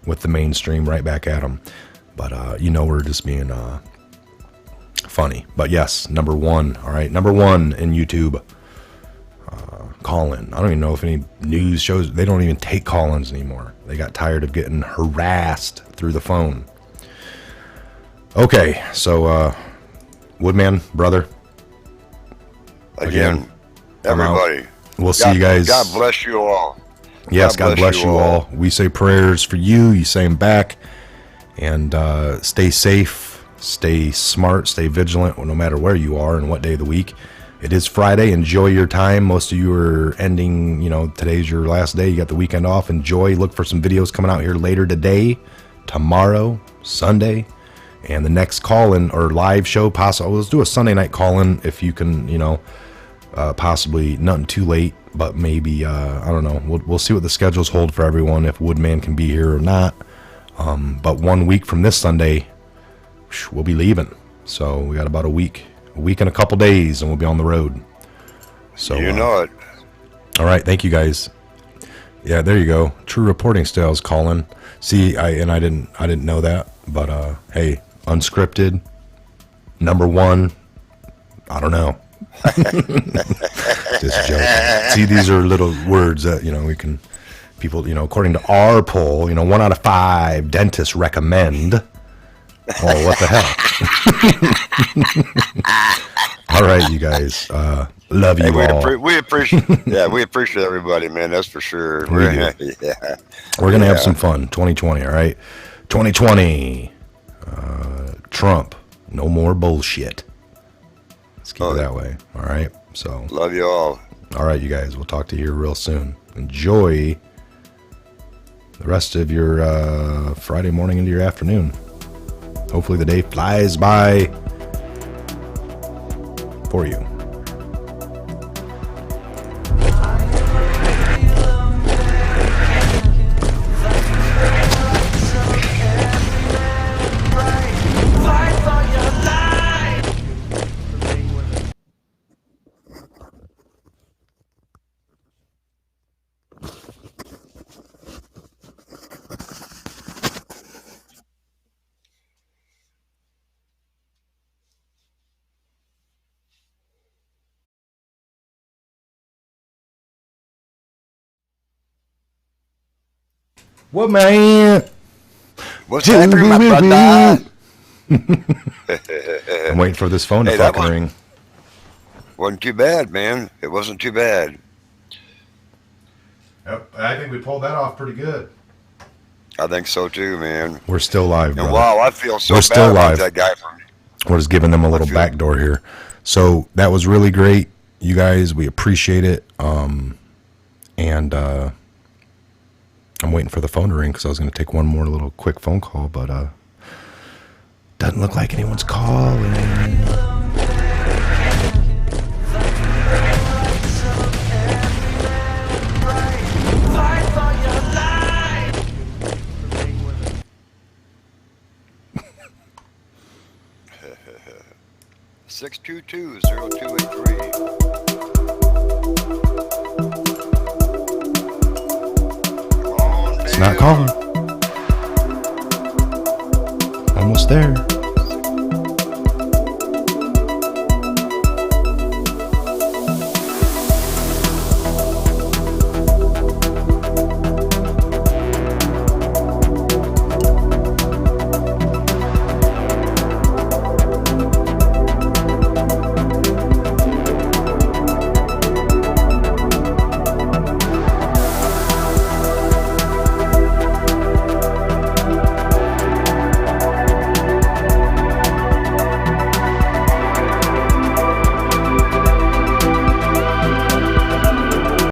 with the mainstream right back at them. But we're just being funny. But yes, #1. All right, #1 in YouTube. Call-in. I don't even know if any news shows. They don't even take call-ins anymore. They got tired of getting harassed through the phone. Okay, so Woodman brother. Again everybody. We'll see you guys. God bless you all. Yes, God bless you all. We say prayers for you. You say them back. And stay safe, stay smart, stay vigilant, no matter where you are and what day of the week. It is Friday. Enjoy your time. Most of you are ending, today's your last day. You got the weekend off. Enjoy. Look for some videos coming out here later today, tomorrow, Sunday. And the next call-in or live show, possible. Let's do a Sunday night call-in if you can, Possibly nothing too late, but maybe I don't know. We'll see what the schedules hold for everyone, if Woodman can be here or not. But 1 week from this Sunday, we'll be leaving. So we got about a week and a couple days, and we'll be on the road. So you know it. All right, thank you guys. Yeah, there you go. True reporting styles, Colin. See, I didn't know that, but hey, unscripted. Number one. I don't know. Just joking. See, these are little words that we can. People, according to our poll, 1 out of 5 dentists recommend. Oh, what the hell? All right, you guys. Love you all. We appreciate. Yeah, we appreciate everybody, man. That's for sure. We're gonna have some fun. 2020. All right. 2020. Trump. No more bullshit. Let's keep it that way. All right. So. Love you all. All right, you guys. We'll talk to you real soon. Enjoy the rest of your Friday morning into your afternoon. Hopefully the day flies by for you. What, man? What's happening, my brother? I'm waiting for this phone to fucking ring. Wasn't too bad, man. It wasn't too bad. Yep, I think we pulled that off pretty good. I think so too, man. We're still live, bro. Wow, I feel so We're bad still about live. that guy. We're just giving them a little backdoor here. So that was really great, you guys. We appreciate it. And I'm waiting for the phone to ring because I was going to take one more little quick phone call, but doesn't look like anyone's calling. Six 622-0283. It's not calling. Almost there.